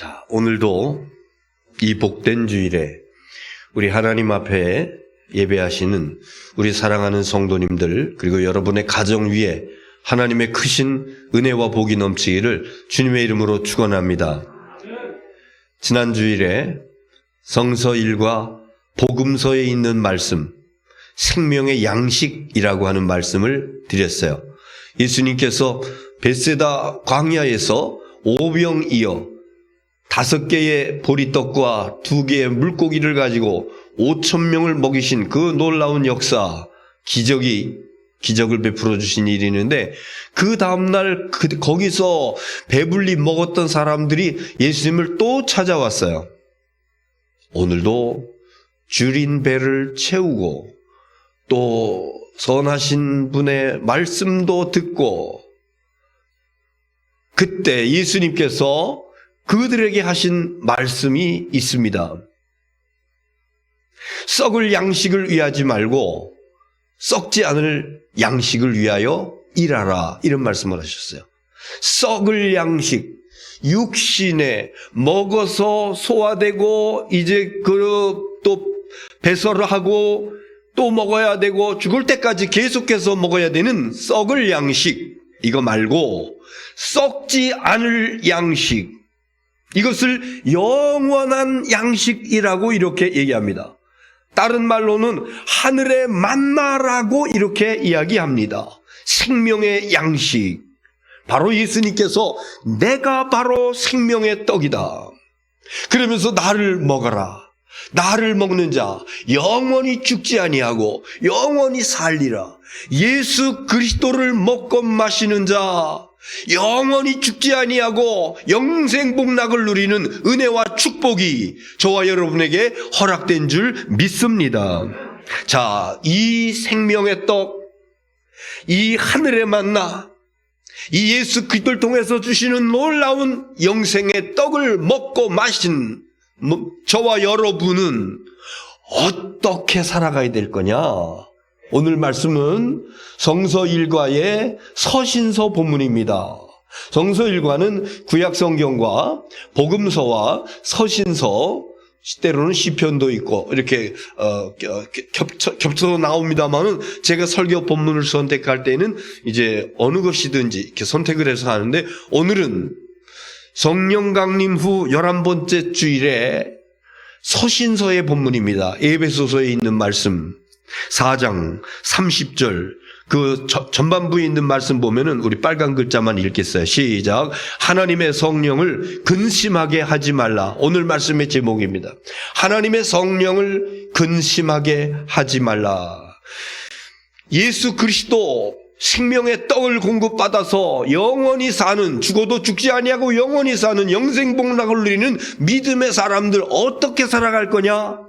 자, 오늘도 이 복된 주일에 우리 하나님 앞에 예배하시는 우리 사랑하는 성도님들, 그리고 여러분의 가정 위에 하나님의 크신 은혜와 복이 넘치기를 주님의 이름으로 축원합니다. 지난 주일에 성서 1과 복음서에 있는 말씀, 생명의 양식이라고 하는 말씀을 드렸어요. 예수님께서 벳세다 광야에서 오병이어 5개의 보리떡과 2개의 물고기를 가지고 5,000명을 먹이신 그 놀라운 역사, 기적을 베풀어 주신 일이 있는데, 그 다음날 거기서 배불리 먹었던 사람들이 예수님을 또 찾아왔어요. 오늘도 줄인 배를 채우고 또 선하신 분의 말씀도 듣고, 그때 예수님께서 그들에게 하신 말씀이 있습니다. 썩을 양식을 위하지 말고 썩지 않을 양식을 위하여 일하라, 이런 말씀을 하셨어요. 썩을 양식, 육신에 먹어서 소화되고 이제 또 배설을 하고 또 먹어야 되고 죽을 때까지 계속해서 먹어야 되는 썩을 양식, 이거 말고 썩지 않을 양식, 이것을 영원한 양식이라고 이렇게 얘기합니다. 다른 말로는 하늘의 만나라고 이렇게 이야기합니다. 생명의 양식. 바로 예수님께서 내가 바로 생명의 떡이다, 그러면서 나를 먹어라. 나를 먹는 자 영원히 죽지 아니하고 영원히 살리라. 예수 그리스도를 먹고 마시는 자 영원히 죽지 아니하고 영생 복락을 누리는 은혜와 축복이 저와 여러분에게 허락된 줄 믿습니다. 자, 이 생명의 떡, 이 하늘의 만나, 이 예수 그리스도를 통해서 주시는 놀라운 영생의 떡을 먹고 마신 저와 여러분은 어떻게 살아가야 될 거냐? 오늘 말씀은 성서 1과의 서신서 본문입니다. 성서 1과는 구약 성경과 복음서와 서신서, 때로는 시편도 있고 이렇게 겹쳐서 나옵니다만은, 제가 설교 본문을 선택할 때는 이제 어느 것이든지 이렇게 선택을 해서 하는데, 오늘은 성령 강림 후 11번째 주일에 서신서의 본문입니다. 에베소서에 있는 말씀 4장 30절, 그 전반부에 있는 말씀 보면은 우리 빨간 글자만 읽겠어요. 시작. 하나님의 성령을 근심하게 하지 말라. 오늘 말씀의 제목입니다. 하나님의 성령을 근심하게 하지 말라. 예수 그리스도 생명의 떡을 공급받아서 영원히 사는, 죽어도 죽지 아니하고 영원히 사는 영생복락을 누리는 믿음의 사람들 어떻게 살아갈 거냐?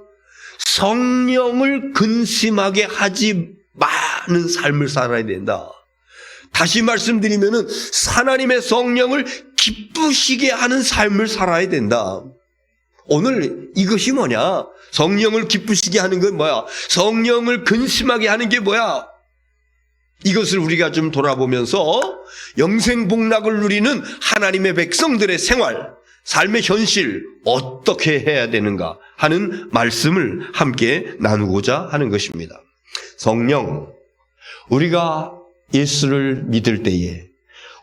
성령을 근심하게 하지 마는 삶을 살아야 된다. 다시 말씀드리면은 하나님의 성령을 기쁘시게 하는 삶을 살아야 된다. 오늘 이것이 뭐냐? 성령을 기쁘시게 하는 건 뭐야? 성령을 근심하게 하는 게 뭐야? 이것을 우리가 좀 돌아보면서 영생복락을 누리는 하나님의 백성들의 생활, 삶의 현실 어떻게 해야 되는가 하는 말씀을 함께 나누고자 하는 것입니다. 성령, 우리가 예수를 믿을 때에,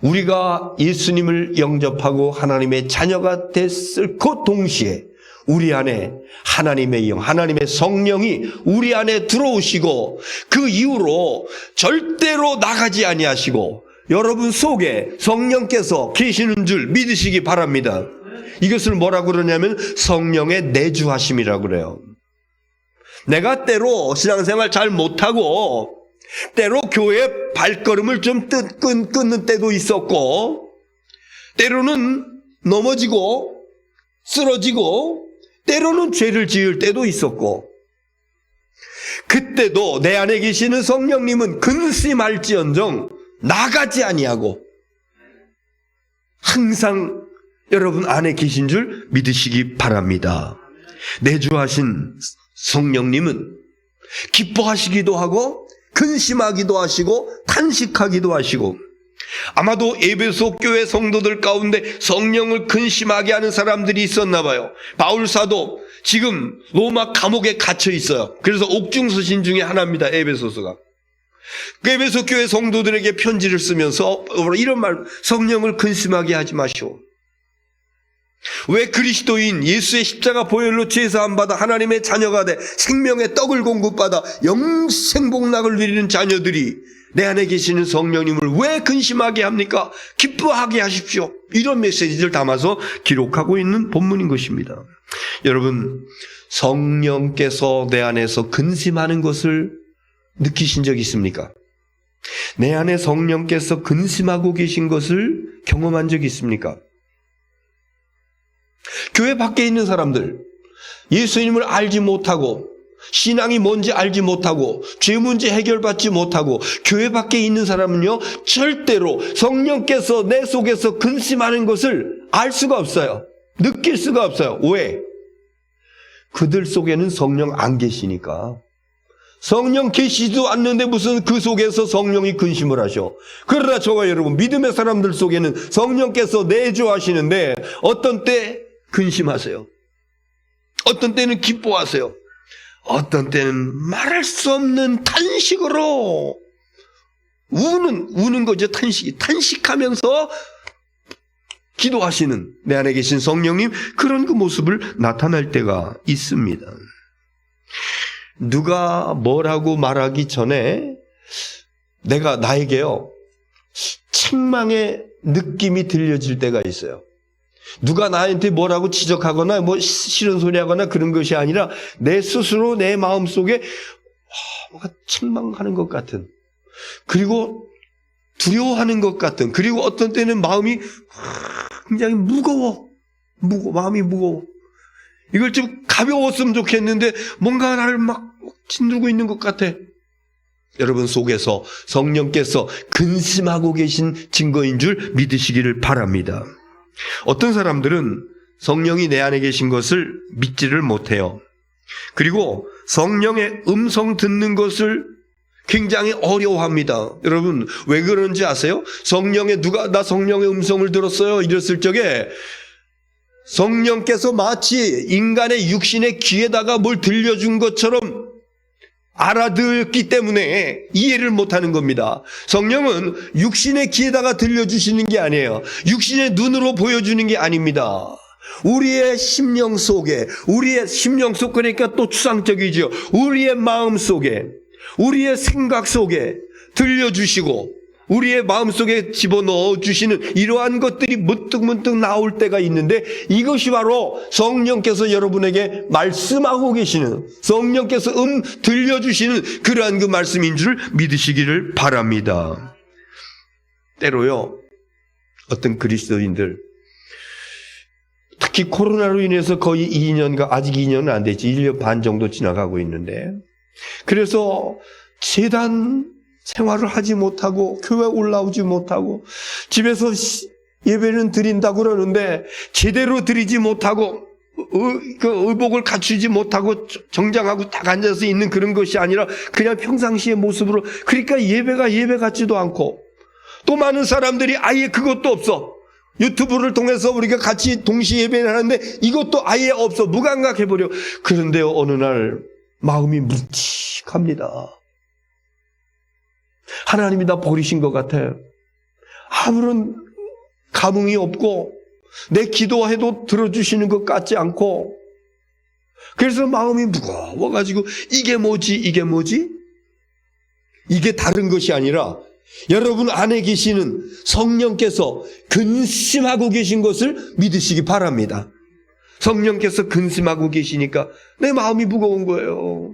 우리가 예수님을 영접하고 하나님의 자녀가 됐을 그 동시에 우리 안에 하나님의 영, 하나님의 성령이 우리 안에 들어오시고, 그 이후로 절대로 나가지 아니하시고 여러분 속에 성령께서 계시는 줄 믿으시기 바랍니다. 이것을 뭐라고 그러냐면 성령의 내주하심이라고 그래요. 내가 때로 신앙생활 잘 못하고 때로 교회 발걸음을 좀 끊는 때도 있었고, 때로는 넘어지고 쓰러지고 때로는 죄를 지을 때도 있었고, 그때도 내 안에 계시는 성령님은 근심할지언정 나가지 아니하고 항상 여러분 안에 계신 줄 믿으시기 바랍니다. 내주하신 성령님은 기뻐하시기도 하고 근심하기도 하시고 탄식하기도 하시고, 아마도 에베소 교회 성도들 가운데 성령을 근심하게 하는 사람들이 있었나 봐요. 바울 사도 지금 로마 감옥에 갇혀 있어요. 그래서 옥중서신 중에 하나입니다. 에베소서가. 그 에베소 교회 성도들에게 편지를 쓰면서 이런 말, 성령을 근심하게 하지 마시오. 왜 그리스도인 예수의 십자가 보혈로 죄 사함 받아 하나님의 자녀가 돼 생명의 떡을 공급받아 영생 복락을 누리는 자녀들이 내 안에 계시는 성령님을 왜 근심하게 합니까? 기뻐하게 하십시오. 이런 메시지를 담아서 기록하고 있는 본문인 것입니다. 여러분, 성령께서 내 안에서 근심하는 것을 느끼신 적 있습니까? 내 안에 성령께서 근심하고 계신 것을 경험한 적 있습니까? 교회 밖에 있는 사람들, 예수님을 알지 못하고 신앙이 뭔지 알지 못하고 죄 문제 해결받지 못하고 교회 밖에 있는 사람은요, 절대로 성령께서 내 속에서 근심하는 것을 알 수가 없어요. 느낄 수가 없어요. 왜? 그들 속에는 성령 안 계시니까. 성령 계시지도 않는데 무슨 그 속에서 성령이 근심을 하셔. 그러나 저와 여러분, 믿음의 사람들 속에는 성령께서 내주하시는데 어떤 때 근심하세요. 어떤 때는 기뻐하세요. 어떤 때는 말할 수 없는 탄식으로 우는 거죠. 탄식하면서 기도하시는 내 안에 계신 성령님, 그런 그 모습을 나타날 때가 있습니다. 누가 뭐라고 말하기 전에 내가 나에게요, 책망의 느낌이 들려질 때가 있어요. 누가 나한테 뭐라고 지적하거나 뭐 싫은 소리 하거나 그런 것이 아니라 내 스스로 내 마음속에 뭔가 책망하는 것 같은, 그리고 두려워하는 것 같은, 그리고 어떤 때는 마음이 굉장히 마음이 무거워. 이걸 좀 가벼웠으면 좋겠는데 뭔가 나를 막 짓누르고 있는 것 같아. 여러분 속에서 성령께서 근심하고 계신 증거인 줄 믿으시기를 바랍니다. 어떤 사람들은 성령이 내 안에 계신 것을 믿지를 못해요. 그리고 성령의 음성 듣는 것을 굉장히 어려워합니다. 여러분 왜 그런지 아세요? 누가 나 성령의 음성을 들었어요 이랬을 적에 성령께서 마치 인간의 육신의 귀에다가 뭘 들려준 것처럼 알아듣기 때문에 이해를 못하는 겁니다. 성령은 육신의 귀에다가 들려주시는 게 아니에요. 육신의 눈으로 보여주는 게 아닙니다. 우리의 심령 속에, 그러니까 또 추상적이죠. 우리의 마음 속에, 우리의 생각 속에 들려주시고 우리의 마음속에 집어넣어 주시는 이러한 것들이 문득문득 나올 때가 있는데, 이것이 바로 성령께서 여러분에게 말씀하고 계시는, 성령께서 들려주시는 그러한 그 말씀인 줄 믿으시기를 바랍니다. 때로요, 어떤 그리스도인들, 특히 코로나로 인해서 거의 2년가, 아직 2년은 안 됐지, 1년 반 정도 지나가고 있는데, 그래서 재단 생활을 하지 못하고 교회 올라오지 못하고 집에서 예배는 드린다고 그러는데 제대로 드리지 못하고 그 의복을 갖추지 못하고 정장하고 딱 앉아서 있는 그런 것이 아니라 그냥 평상시의 모습으로, 그러니까 예배가 예배 같지도 않고, 또 많은 사람들이 아예 그것도 없어. 유튜브를 통해서 우리가 같이 동시 예배를 하는데 이것도 아예 없어. 무감각해버려. 그런데 어느 날 마음이 묵직합니다. 하나님이 나 버리신 것 같아. 아무런 감흥이 없고 내 기도해도 들어주시는 것 같지 않고, 그래서 마음이 무거워가지고 이게 뭐지? 이게 다른 것이 아니라 여러분 안에 계시는 성령께서 근심하고 계신 것을 믿으시기 바랍니다. 성령께서 근심하고 계시니까 내 마음이 무거운 거예요.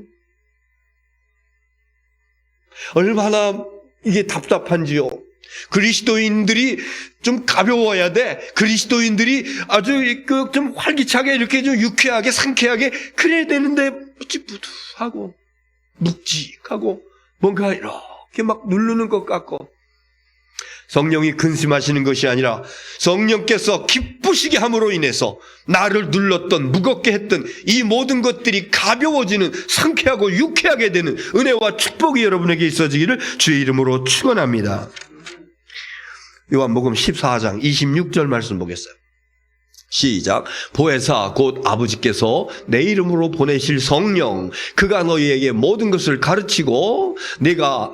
얼마나 이게 답답한지요. 그리스도인들이 좀 가벼워야 돼. 그리스도인들이 아주 좀 활기차게 이렇게 좀 유쾌하게 상쾌하게 그래야 되는데 찌뿌둥하고 묵직하고 뭔가 이렇게 막 누르는 것 같고, 성령이 근심하시는 것이 아니라 성령께서 기쁘시게 함으로 인해서 나를 눌렀던, 무겁게 했던 이 모든 것들이 가벼워지는, 상쾌하고 유쾌하게 되는 은혜와 축복이 여러분에게 있어지기를 주의 이름으로 축원합니다. 요한복음 14장 26절 말씀 보겠어요. 시작. 보혜사 곧 아버지께서 내 이름으로 보내실 성령, 그가 너희에게 모든 것을 가르치고 내가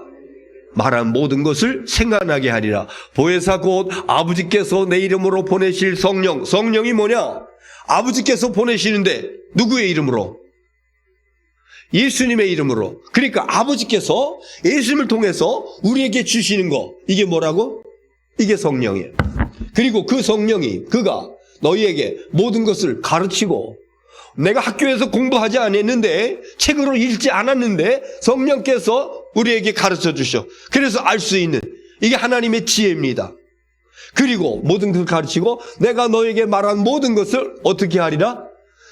말한 모든 것을 생각나게 하리라. 보혜사 곧 아버지께서 내 이름으로 보내실 성령. 성령이 뭐냐? 아버지께서 보내시는데 누구의 이름으로? 예수님의 이름으로. 그러니까 아버지께서 예수님을 통해서 우리에게 주시는 거, 이게 뭐라고? 이게 성령이에요. 그리고 그 성령이, 그가 너희에게 모든 것을 가르치고, 내가 학교에서 공부하지 않았는데, 책으로 읽지 않았는데 성령께서 우리에게 가르쳐 주셔. 그래서 알 수 있는, 이게 하나님의 지혜입니다. 그리고 모든 것을 가르치고 내가 너에게 말한 모든 것을 어떻게 하리라?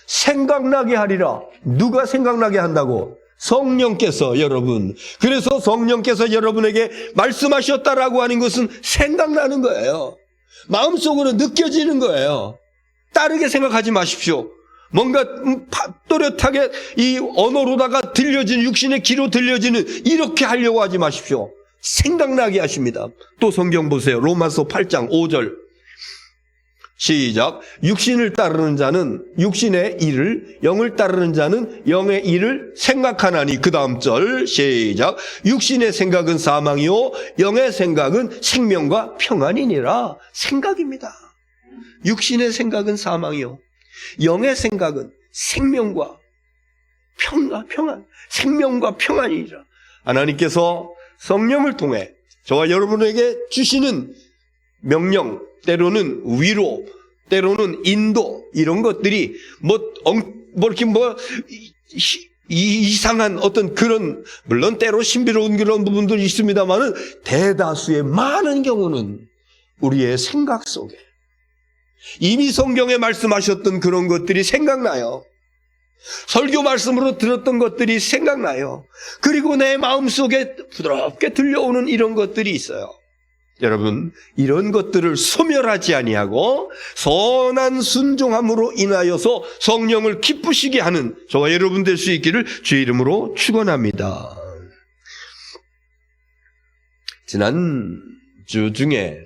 생각나게 하리라. 누가 생각나게 한다고? 성령께서. 여러분, 그래서 성령께서 여러분에게 말씀하셨다라고 하는 것은 생각나는 거예요. 마음속으로 느껴지는 거예요. 다르게 생각하지 마십시오. 뭔가 또렷하게 이 언어로다가 들려지는, 육신의 귀로 들려지는, 이렇게 하려고 하지 마십시오. 생각나게 하십니다. 또 성경 보세요. 로마서 8장 5절 시작. 육신을 따르는 자는 육신의 일을, 영을 따르는 자는 영의 일을 생각하나니. 그 다음 절 시작. 육신의 생각은 사망이요 영의 생각은 생명과 평안이니라. 생각입니다. 육신의 생각은 사망이요 영의 생각은 생명과 평안, 생명과 평안이니라. 하나님께서 성령을 통해 저와 여러분에게 주시는 명령, 때로는 위로, 때로는 인도, 이런 것들이 이렇게 이상한 어떤 그런, 물론 때로 신비로운 그런 부분들이 있습니다만은 대다수의 많은 경우는 우리의 생각 속에 이미 성경에 말씀하셨던 그런 것들이 생각나요. 설교 말씀으로 들었던 것들이 생각나요. 그리고 내 마음속에 부드럽게 들려오는 이런 것들이 있어요. 여러분, 이런 것들을 소멸하지 아니하고 선한 순종함으로 인하여서 성령을 기쁘시게 하는 저와 여러분 될 수 있기를 주의 이름으로 축원합니다. 지난주 중에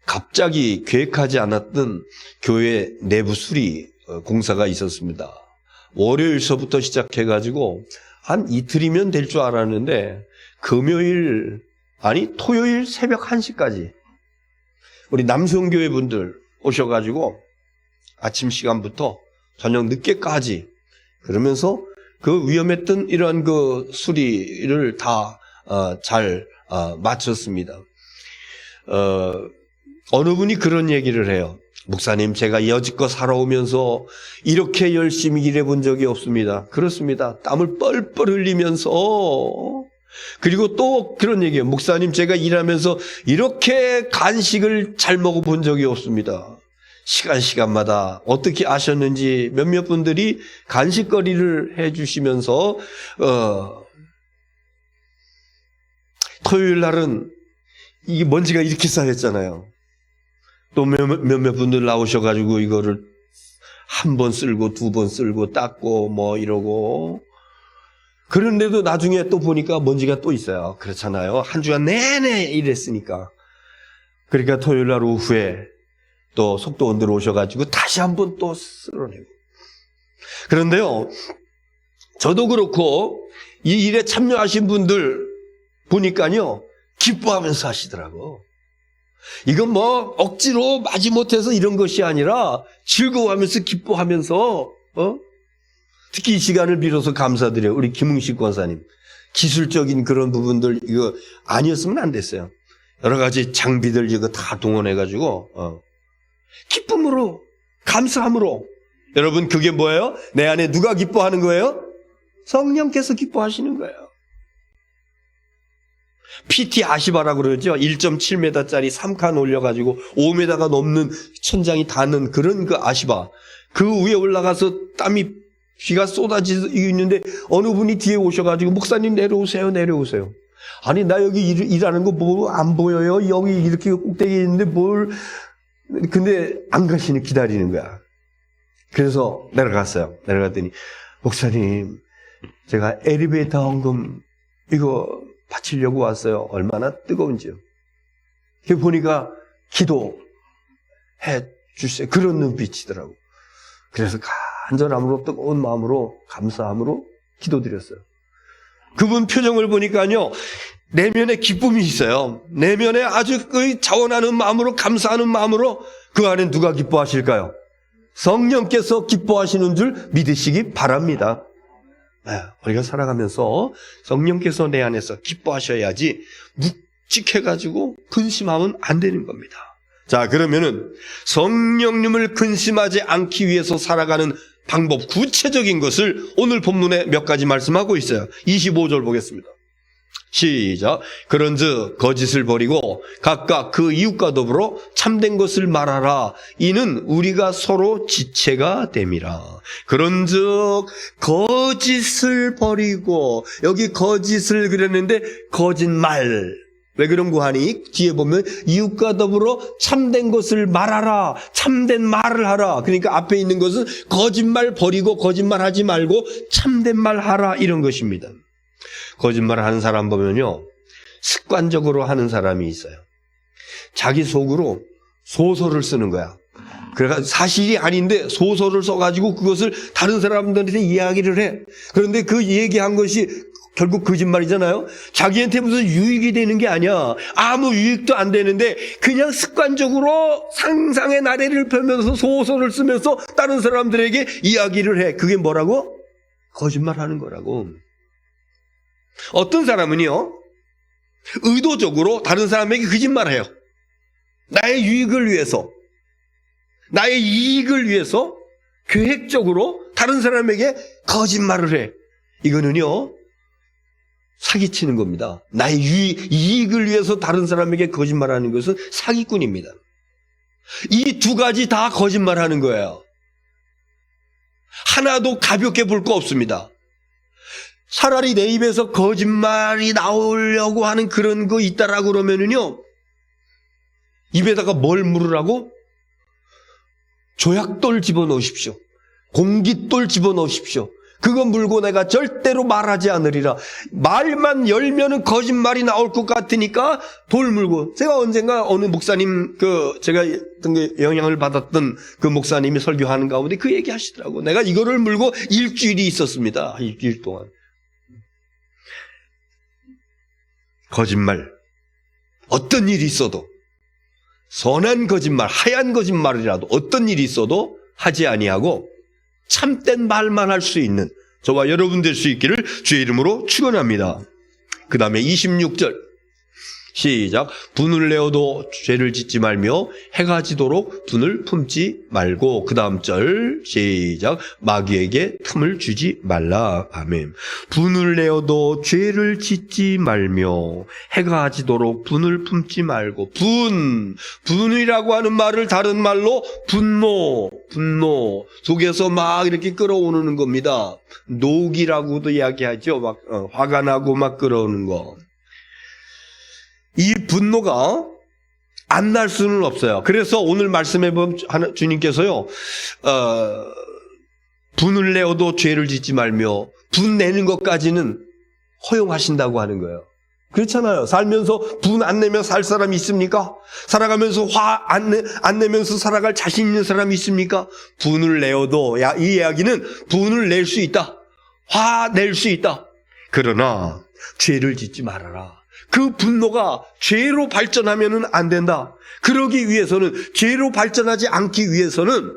갑자기 계획하지 않았던 교회 내부 수리 공사가 있었습니다. 월요일서부터 시작해가지고 한 이틀이면 될 줄 알았는데 토요일 새벽 1시까지 우리 남성교회 분들 오셔가지고 아침 시간부터 저녁 늦게까지 그러면서 그 위험했던 이러한 그 수리를 다 잘 마쳤습니다. 어느 분이 그런 얘기를 해요. 목사님, 제가 여지껏 살아오면서 이렇게 열심히 일해본 적이 없습니다. 그렇습니다. 땀을 뻘뻘 흘리면서. 그리고 또 그런 얘기예요. 목사님, 제가 일하면서 이렇게 간식을 잘 먹어본 적이 없습니다. 시간마다 어떻게 아셨는지 몇몇 분들이 간식거리를 해주시면서 토요일 날은 이 먼지가 이렇게 쌓였잖아요. 또 몇몇 분들 나오셔가지고 이거를 한 번 쓸고 두 번 쓸고 닦고 뭐 이러고, 그런데도 나중에 또 보니까 먼지가 또 있어요. 그렇잖아요. 한 주간 내내 일했으니까. 그러니까 토요일 날 오후에 또 속도원들 오셔가지고 다시 한 번 또 쓸어내고. 그런데요, 저도 그렇고 이 일에 참여하신 분들 보니까요, 기뻐하면서 하시더라고. 이건 뭐 억지로 마지못해서 이런 것이 아니라 즐거워하면서 기뻐하면서, 특히 이 시간을 빌어서 감사드려요. 우리 김웅식 권사님. 기술적인 그런 부분들 이거 아니었으면 안 됐어요. 여러 가지 장비들 이거 다 동원해가지고 기쁨으로, 감사함으로. 여러분, 그게 뭐예요? 내 안에 누가 기뻐하는 거예요? 성령께서 기뻐하시는 거예요. PT 아시바라고 그러죠. 1.7m짜리 3칸 올려가지고 5m가 넘는 천장이 닿는 그런 그 아시바. 그 위에 올라가서 땀이 비가 쏟아지고 있는데 어느 분이 뒤에 오셔가지고 목사님 내려오세요. 아니, 나 여기 일하는 거 뭐 안 보여요? 여기 이렇게 꼭대기에 있는데 근데 안 가시는, 기다리는 거야. 그래서 내려갔어요. 내려갔더니 목사님, 제가 엘리베이터 헌금 이거 바치려고 왔어요. 얼마나 뜨거운지요. 보니까 기도해 주세요. 그런 눈빛이더라고. 그래서 간절함으로 뜨거운 마음으로 감사함으로 기도드렸어요. 그분 표정을 보니까요, 내면에 기쁨이 있어요. 내면에 아주 자원하는 마음으로, 감사하는 마음으로. 그 안에 누가 기뻐하실까요? 성령께서 기뻐하시는 줄 믿으시기 바랍니다. 우리가 살아가면서 성령께서 내 안에서 기뻐하셔야지 묵직해가지고 근심하면 안 되는 겁니다. 자, 그러면은 성령님을 근심하지 않기 위해서 살아가는 방법, 구체적인 것을 오늘 본문에 몇 가지 말씀하고 있어요. 25절 보겠습니다. 시작. 그런즉 거짓을 버리고 각각 그 이웃과 더불어 참된 것을 말하라. 이는 우리가 서로 지체가 됨이라. 그런즉 거짓을 버리고, 여기 거짓을 그랬는데 거짓말. 왜 그런 거 하니? 뒤에 보면 이웃과 더불어 참된 것을 말하라. 참된 말을 하라. 그러니까 앞에 있는 것은 거짓말 버리고 거짓말하지 말고 참된 말 하라, 이런 것입니다. 거짓말 하는 사람 보면요, 습관적으로 하는 사람이 있어요. 자기 속으로 소설을 쓰는 거야. 그러니까 사실이 아닌데 소설을 써가지고 그것을 다른 사람들한테 이야기를 해. 그런데 그 얘기한 것이 결국 거짓말이잖아요. 자기한테 무슨 유익이 되는 게 아니야. 아무 유익도 안 되는데 그냥 습관적으로 상상의 나래를 펴면서 소설을 쓰면서 다른 사람들에게 이야기를 해. 그게 뭐라고? 거짓말하는 거라고. 어떤 사람은요, 의도적으로 다른 사람에게 거짓말해요. 나의 유익을 위해서, 나의 이익을 위해서 계획적으로 다른 사람에게 거짓말을 해. 이거는요, 사기치는 겁니다. 나의 이익을 위해서 다른 사람에게 거짓말하는 것은 사기꾼입니다. 이 두 가지 다 거짓말하는 거예요. 하나도 가볍게 볼 거 없습니다. 차라리 내 입에서 거짓말이 나오려고 하는 그런 거 있다라고 그러면은요, 입에다가 뭘 물으라고? 조약돌 집어넣으십시오. 공깃돌 집어넣으십시오. 그거 물고 내가 절대로 말하지 않으리라. 말만 열면은 거짓말이 나올 것 같으니까 돌 물고. 제가 언젠가 어느 목사님, 제가 영향을 받았던 그 목사님이 설교하는 가운데 그 얘기 하시더라고. 내가 이거를 물고 일주일이 있었습니다. 일주일 동안. 거짓말. 어떤 일이 있어도, 선한 거짓말, 하얀 거짓말이라도 어떤 일이 있어도 하지 아니하고 참된 말만 할 수 있는 저와 여러분 될 수 있기를 주의 이름으로 축원합니다. 그 다음에 26절 시작. 분을 내어도 죄를 짓지 말며 해가 지도록 분을 품지 말고. 그 다음 절 시작. 마귀에게 틈을 주지 말라. 아멘. 분을 내어도 죄를 짓지 말며 해가 지도록 분을 품지 말고. 분이라고 하는 말을 다른 말로 분노 속에서 막 이렇게 끌어오르는 겁니다. 녹이라고도 이야기하죠. 막 화가 나고 막 끌어오는 거. 이 분노가 안 날 수는 없어요. 그래서 오늘 말씀해 보면 주님께서요, 분을 내어도 죄를 짓지 말며 분 내는 것까지는 허용하신다고 하는 거예요. 그렇잖아요. 살면서 분 안 내면 살 사람이 있습니까? 살아가면서 화 안 내면서 살아갈 자신 있는 사람이 있습니까? 분을 내어도, 이 이야기는 분을 낼 수 있다. 화 낼 수 있다. 그러나 죄를 짓지 말아라. 그 분노가 죄로 발전하면은 안 된다. 그러기 위해서는, 죄로 발전하지 않기 위해서는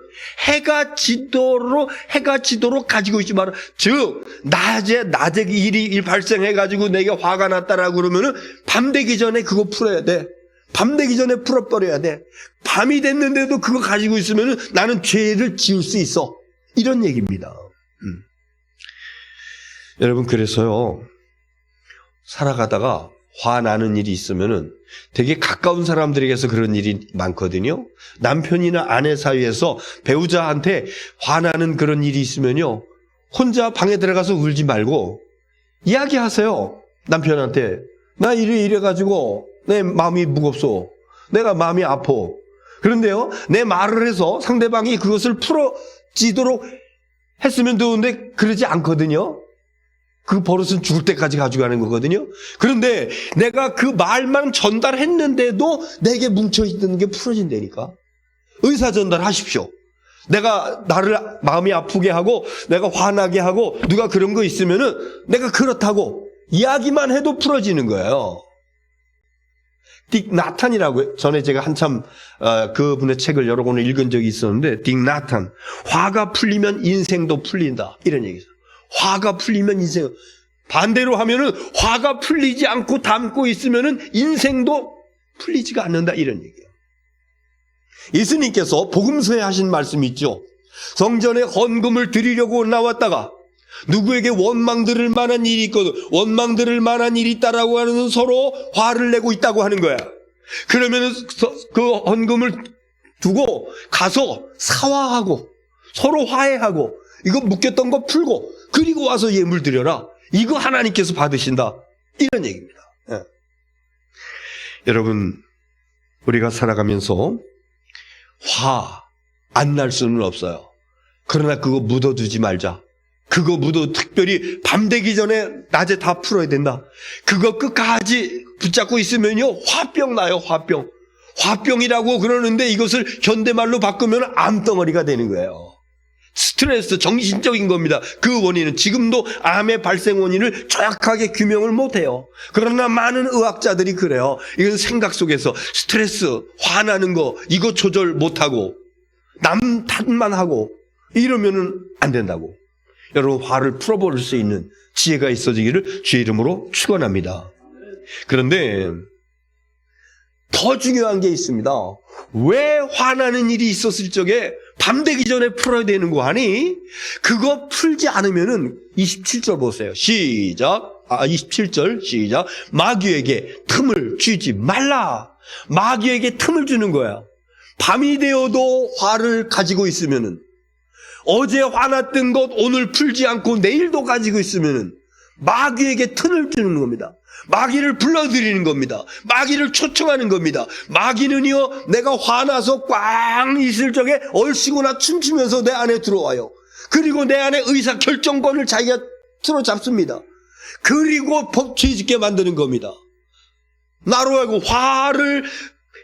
해가 지도록 가지고 있지 마라. 즉 낮에 일이 발생해가지고 내게 화가 났다라고 그러면은 밤 되기 전에 그거 풀어야 돼. 밤 되기 전에 풀어버려야 돼. 밤이 됐는데도 그거 가지고 있으면은 나는 죄를 지을 수 있어. 이런 얘기입니다. 여러분, 그래서요, 살아가다가 화나는 일이 있으면은 되게 가까운 사람들에게서 그런 일이 많거든요. 남편이나 아내 사이에서 배우자한테 화나는 그런 일이 있으면요, 혼자 방에 들어가서 울지 말고 이야기하세요. 남편한테. 나 이래가지고 내 마음이 무겁소. 내가 마음이 아파. 그런데요, 내 말을 해서 상대방이 그것을 풀어지도록 했으면 좋은데 그러지 않거든요. 그 버릇은 죽을 때까지 가져가는 거거든요. 그런데 내가 그 말만 전달했는데도 내게 뭉쳐있는 게 풀어진다니까. 의사 전달하십시오. 내가 나를 마음이 아프게 하고 내가 화나게 하고 누가 그런 거 있으면은 내가 그렇다고 이야기만 해도 풀어지는 거예요. 딕 나탄이라고 전에 제가 한참 그분의 책을 여러 권을 읽은 적이 있었는데, 딕 나탄, 화가 풀리면 인생도 풀린다 이런 얘기죠. 화가 풀리면 인생, 반대로 하면은 화가 풀리지 않고 담고 있으면은 인생도 풀리지가 않는다 이런 얘기예요. 예수님께서 복음서에 하신 말씀이 있죠. 성전에 헌금을 드리려고 나왔다가 누구에게 원망 들을 만한 일이 있거든, 원망 들을 만한 일이 있다라고 하는 서로 화를 내고 있다고 하는 거야. 그러면은 그 헌금을 두고 가서 사화하고 서로 화해하고 이거 묶였던 거 풀고 그리고 와서 예물 드려라. 이거 하나님께서 받으신다 이런 얘기입니다. 예. 여러분, 우리가 살아가면서 화 안 날 수는 없어요. 그러나 그거 묻어두지 말자. 그거 특별히 밤 되기 전에 낮에 다 풀어야 된다. 그거 끝까지 붙잡고 있으면요 화병 나요. 화병이라고 그러는데 이것을 현대말로 바꾸면 암덩어리가 되는 거예요. 스트레스, 정신적인 겁니다. 그 원인은 지금도 암의 발생 원인을 정확하게 규명을 못해요. 그러나 많은 의학자들이 그래요. 이건 생각 속에서 스트레스, 화나는 거 이거 조절 못하고 남 탓만 하고 이러면은 안 된다고. 여러분, 화를 풀어버릴 수 있는 지혜가 있어지기를 주의 이름으로 축원합니다. 그런데 더 중요한 게 있습니다. 왜 화나는 일이 있었을 적에 밤 되기 전에 풀어야 되는 거 아니? 그거 풀지 않으면은 27절 보세요. 시작. 27절 시작. 마귀에게 틈을 주지 말라. 마귀에게 틈을 주는 거야. 밤이 되어도 화를 가지고 있으면은, 어제 화났던 것 오늘 풀지 않고 내일도 가지고 있으면은 마귀에게 틈을 주는 겁니다. 마귀를 불러들이는 겁니다. 마귀를 초청하는 겁니다. 마귀는요, 내가 화나서 꽝 있을 적에 얼씨구나 춤추면서 내 안에 들어와요. 그리고 내 안에 의사 결정권을 자기가 틀어잡습니다. 그리고 죄짓게 만드는 겁니다. 나로 하여금 화를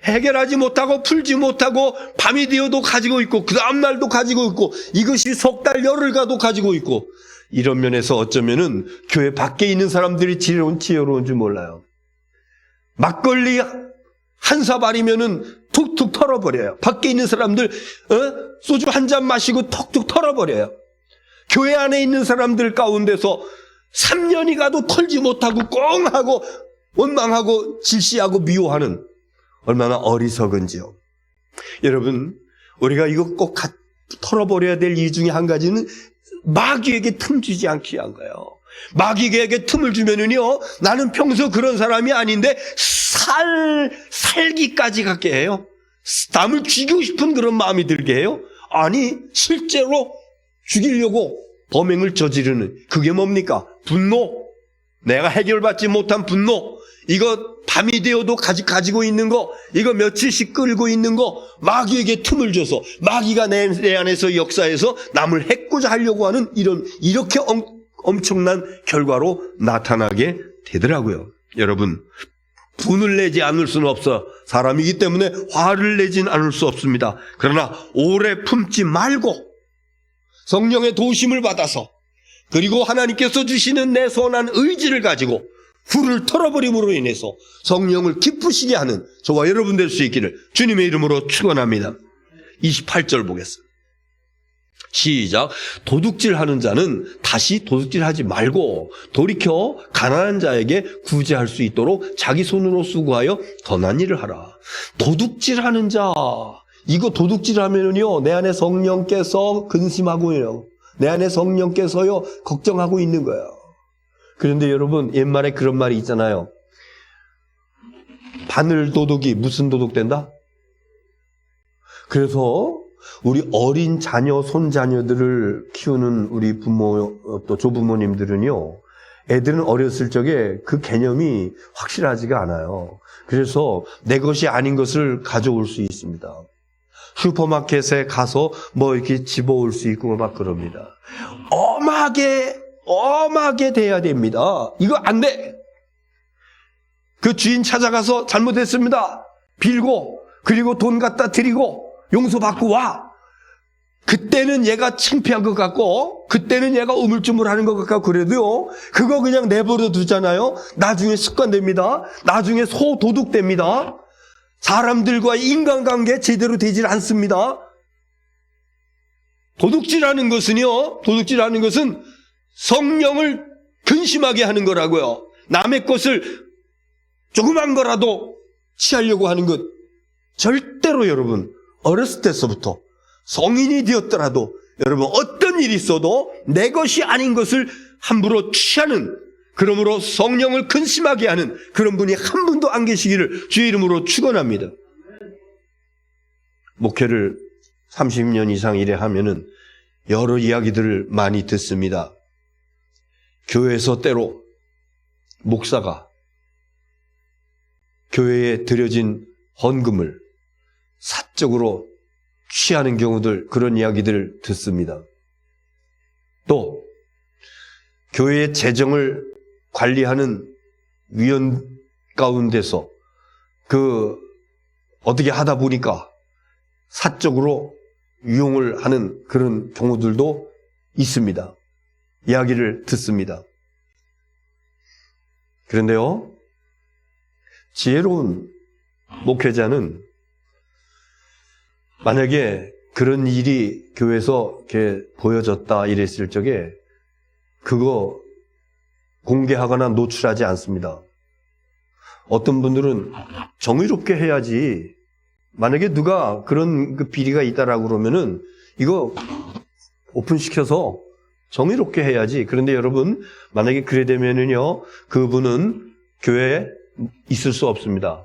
해결하지 못하고 풀지 못하고 밤이 되어도 가지고 있고 그 다음날도 가지고 있고 이것이 석 달 열흘 가도 가지고 있고, 이런 면에서 어쩌면은 교회 밖에 있는 사람들이 지혜로운 줄 몰라요. 막걸리 한 사발이면은 툭툭 털어버려요. 밖에 있는 사람들 소주 한 잔 마시고 톡톡 털어버려요. 교회 안에 있는 사람들 가운데서 3년이 가도 털지 못하고 꽁하고 원망하고 질시하고 미워하는, 얼마나 어리석은지요. 여러분, 우리가 이거 꼭 털어버려야 될 이유 중에 한 가지는 마귀에게 틈 주지 않기 위한 거예요. 마귀에게 틈을 주면은요, 나는 평소 그런 사람이 아닌데 살기까지 갖게 해요. 남을 죽이고 싶은 그런 마음이 들게 해요. 아니, 실제로 죽이려고 범행을 저지르는, 그게 뭡니까? 분노. 내가 해결받지 못한 분노. 이거 밤이 되어도 가지고 있는 거, 이거 며칠씩 끌고 있는 거, 마귀에게 틈을 줘서 마귀가 내 안에서 역사해서 남을 해코자 하려고 하는 이렇게 엄청난 결과로 나타나게 되더라고요. 여러분, 분을 내지 않을 수는 없어. 사람이기 때문에 화를 내진 않을 수 없습니다. 그러나 오래 품지 말고 성령의 도심을 받아서, 그리고 하나님께서 주시는 내 선한 의지를 가지고 불을 털어버림으로 인해서 성령을 기쁘시게 하는 저와 여러분 될 수 있기를 주님의 이름으로 축원합니다. 28절 보겠습니다. 시작. 도둑질하는 자는 다시 도둑질하지 말고 돌이켜 가난한 자에게 구제할 수 있도록 자기 손으로 수고하여 선한 일을 하라. 도둑질하는 자, 이거 도둑질하면요, 내 안에 성령께서 근심하고요, 내 안에 성령께서요 걱정하고 있는 거예요. 그런데 여러분, 옛말에 그런 말이 있잖아요. 바늘 도둑이 무슨 도둑 된다? 그래서 우리 어린 자녀, 손자녀들을 키우는 우리 부모, 또 조부모님들은요, 애들은 어렸을 적에 그 개념이 확실하지가 않아요. 그래서 내 것이 아닌 것을 가져올 수 있습니다. 슈퍼마켓에 가서 뭐 이렇게 집어올 수 있고 막 그럽니다. 엄하게 돼야 됩니다. 이거 안 돼. 그 주인 찾아가서 잘못했습니다. 빌고 그리고 돈 갖다 드리고 용서받고 와. 그때는 얘가 창피한 것 같고 그때는 얘가 우물쭈물하는 것 같고 그래도요. 그거 그냥 내버려 두잖아요. 나중에 습관됩니다. 나중에 소도둑됩니다. 사람들과의 인간관계 제대로 되질 않습니다. 도둑질하는 것은 성령을 근심하게 하는 거라고요. 남의 것을 조그만 거라도 취하려고 하는 것. 절대로 여러분, 어렸을 때서부터 성인이 되었더라도 여러분 어떤 일이 있어도 내 것이 아닌 것을 함부로 취하는, 그러므로 성령을 근심하게 하는 그런 분이 한 분도 안 계시기를 주의 이름으로 축원합니다. 목회를 30년 이상 이래 하면은 여러 이야기들을 많이 듣습니다. 교회에서 때로 목사가 교회에 드려진 헌금을 사적으로 취하는 경우들, 그런 이야기들을 듣습니다. 또 교회의 재정을 관리하는 위원 가운데서 어떻게 하다 보니까 사적으로 이용을 하는 그런 경우들도 있습니다. 이야기를 듣습니다. 그런데요, 지혜로운 목회자는 만약에 그런 일이 교회에서 이렇게 보여졌다 이랬을 적에 그거 공개하거나 노출하지 않습니다. 어떤 분들은 정의롭게 해야지. 만약에 누가 그런 비리가 있다라고 그러면은 이거 오픈시켜서 정의롭게 해야지. 그런데 여러분, 만약에 그래 되면은요, 그분은 교회에 있을 수 없습니다.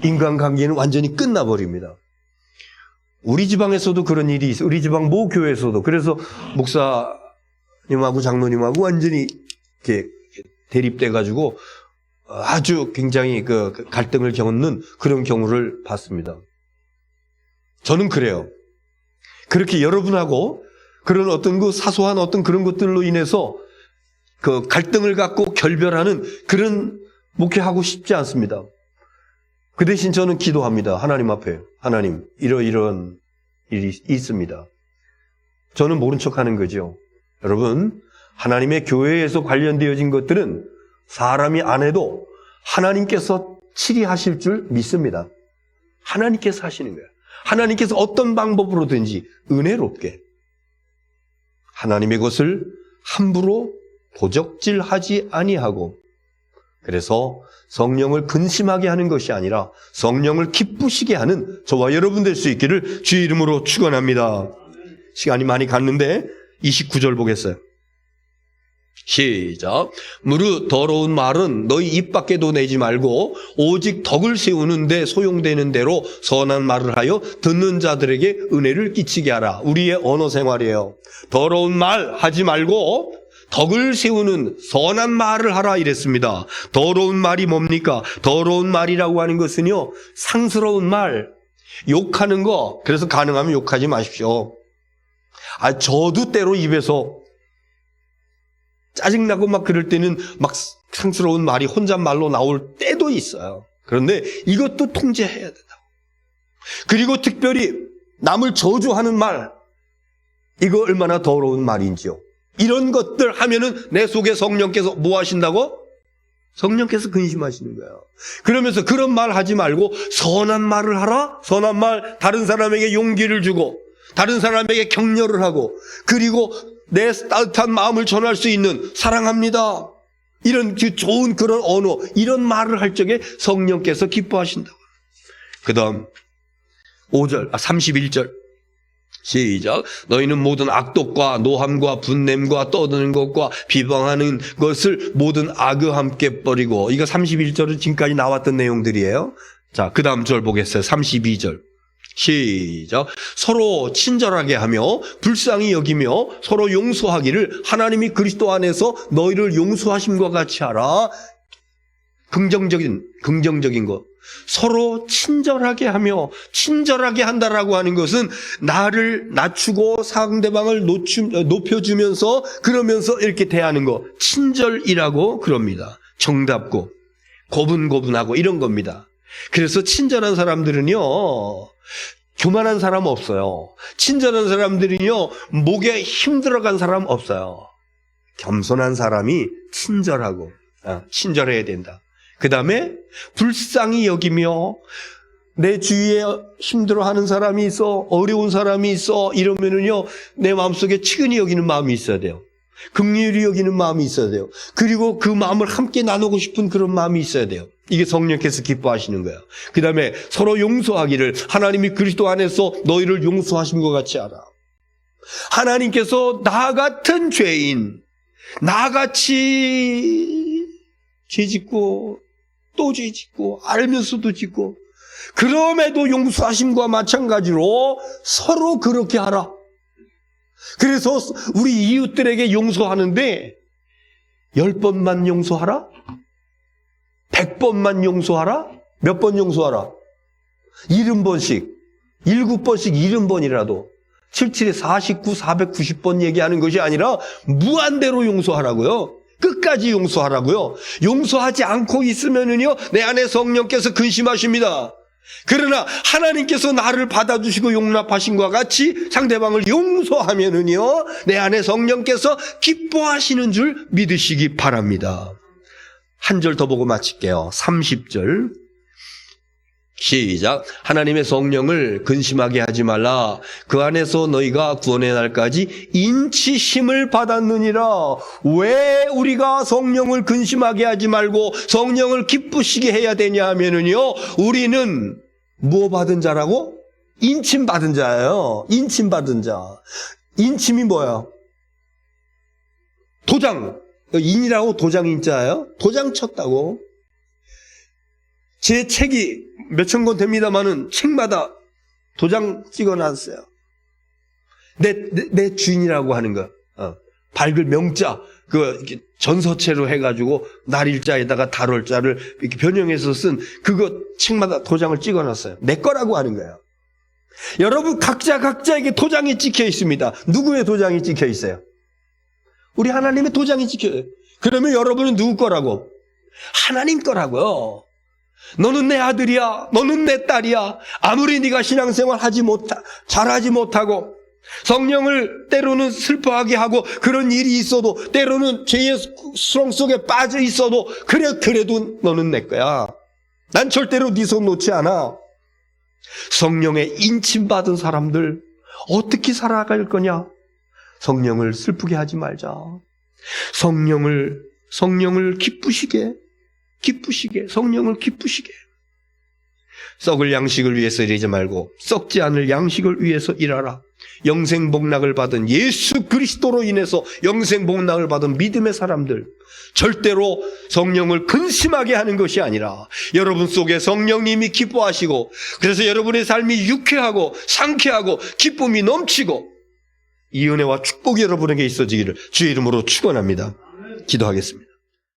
인간관계는 완전히 끝나버립니다. 우리 지방에서도 그런 일이 있어요. 우리 지방 모 교회에서도. 그래서 목사님하고 장로님하고 완전히 이렇게 대립돼가지고 아주 굉장히 갈등을 겪는 그런 경우를 봤습니다. 저는 그래요. 그렇게 여러분하고 그런 어떤 사소한 어떤 그런 것들로 인해서 갈등을 갖고 결별하는 그런 목회하고 싶지 않습니다. 그 대신 저는 기도합니다. 하나님 앞에. 하나님, 이런 일이 있습니다. 저는 모른 척 하는 거죠. 여러분, 하나님의 교회에서 관련되어진 것들은 사람이 안 해도 하나님께서 치리하실 줄 믿습니다. 하나님께서 하시는 거예요. 하나님께서 어떤 방법으로든지 은혜롭게 하나님의 것을 함부로 도적질하지 아니하고, 그래서 성령을 근심하게 하는 것이 아니라 성령을 기쁘시게 하는 저와 여러분 될 수 있기를 주의 이름으로 축원합니다. 시간이 많이 갔는데 29절 보겠어요. 시작. 무릇 더러운 말은 너희 입 밖에도 내지 말고 오직 덕을 세우는 데 소용되는 대로 선한 말을 하여 듣는 자들에게 은혜를 끼치게 하라. 우리의 언어 생활이에요. 더러운 말 하지 말고 덕을 세우는 선한 말을 하라 이랬습니다. 더러운 말이 뭡니까? 더러운 말이라고 하는 것은요, 상스러운 말, 욕하는 거. 그래서 가능하면 욕하지 마십시오. 저도 때로 입에서 짜증나고 막 그럴 때는 막 상스러운 말이 혼잣말로 나올 때도 있어요. 그런데 이것도 통제해야 된다고. 그리고 특별히 남을 저주하는 말, 이거 얼마나 더러운 말인지요. 이런 것들 하면은 내 속에 성령께서 뭐 하신다고? 성령께서 근심하시는 거예요. 그러면서 그런 말 하지 말고 선한 말을 하라. 선한 말, 다른 사람에게 용기를 주고 다른 사람에게 격려를 하고, 그리고 내 따뜻한 마음을 전할 수 있는 사랑합니다, 이런 좋은 그런 언어, 이런 말을 할 적에 성령께서 기뻐하신다고. 그 다음 31절 시작. 너희는 모든 악독과 노함과 분냄과 떠드는 것과 비방하는 것을 모든 악과 함께 버리고. 이거 31절은 지금까지 나왔던 내용들이에요. 자, 그 다음 절 보겠어요. 32절 시작. 서로 친절하게 하며 불쌍히 여기며 서로 용서하기를 하나님이 그리스도 안에서 너희를 용서하심과 같이 하라. 긍정적인 것. 서로 친절하게 하며, 친절하게 한다라고 하는 것은 나를 낮추고 상대방을 높여주면서 그러면서 이렇게 대하는 거, 친절이라고 그럽니다. 정답고 고분고분하고 이런 겁니다. 그래서 친절한 사람들은요, 교만한 사람 없어요. 친절한 사람들은요, 목에 힘들어간 사람 없어요. 겸손한 사람이 친절하고 친절해야 된다. 그 다음에 불쌍히 여기며, 내 주위에 힘들어하는 사람이 있어, 어려운 사람이 있어 이러면은요, 내 마음속에 측은히 여기는 마음이 있어야 돼요. 긍휼히 여기는 마음이 있어야 돼요. 그리고 그 마음을 함께 나누고 싶은 그런 마음이 있어야 돼요. 이게 성령께서 기뻐하시는 거예요. 그 다음에 서로 용서하기를, 하나님이 그리스도 안에서 너희를 용서하신 것 같이 하라. 하나님께서 나 같은 죄인, 나같이 죄 짓고 또 죄 짓고 알면서도 짓고 그럼에도 용서하심과 마찬가지로 서로 그렇게 하라. 그래서 우리 이웃들에게 용서하는데 10번만 용서하라? 100번만 용서하라? 몇 번 용서하라? 70번씩, 7번씩 70번이라도 77에 49, 490번 얘기하는 것이 아니라 무한대로 용서하라고요. 끝까지 용서하라고요. 용서하지 않고 있으면은요, 내 안에 성령께서 근심하십니다. 그러나 하나님께서 나를 받아주시고 용납하신 것과 같이 상대방을 용서하면은요, 내 안에 성령께서 기뻐하시는 줄 믿으시기 바랍니다. 한 절 더 보고 마칠게요. 30절. 시작. 하나님의 성령을 근심하게 하지 말라. 그 안에서 너희가 구원의 날까지 인치심을 받았느니라. 왜 우리가 성령을 근심하게 하지 말고 성령을 기쁘시게 해야 되냐 하면은요, 우리는 뭐 받은 자라고? 인침 받은 자예요. 인침 받은 자. 인침이 뭐야? 도장. 인이라고 도장 인자예요. 도장 쳤다고. 제 책이 몇천 권 됩니다만은 책마다 도장 찍어놨어요. 내 주인이라고 하는 거. 밝을 명자, 이렇게 전서체로 해가지고 날일자에다가 달월자를 이렇게 변형해서 쓴 그거 책마다 도장을 찍어놨어요. 내 거라고 하는 거예요. 여러분 각자에게 도장이 찍혀 있습니다. 누구의 도장이 찍혀 있어요? 우리 하나님의 도장이 찍혀요. 그러면 여러분은 누구 거라고? 하나님 거라고요. 너는 내 아들이야. 너는 내 딸이야. 아무리 네가 신앙생활 잘하지 못하고 성령을 때로는 슬퍼하게 하고 그런 일이 있어도 때로는 죄의 수렁 속에 빠져 있어도 그래도 너는 내 거야. 난 절대로 네 손 놓지 않아. 성령의 인침받은 사람들 어떻게 살아갈 거냐? 성령을 슬프게 하지 말자. 성령을 기쁘시게, 성령을 기쁘시게. 썩을 양식을 위해서 일하지 말고 썩지 않을 양식을 위해서 일하라. 영생복락을 받은 예수 그리스도로 인해서 영생복락을 받은 믿음의 사람들, 절대로 성령을 근심하게 하는 것이 아니라 여러분 속에 성령님이 기뻐하시고, 그래서 여러분의 삶이 유쾌하고 상쾌하고 기쁨이 넘치고 이 은혜와 축복이 여러분에게 있어지기를 주의 이름으로 축원합니다. 기도하겠습니다.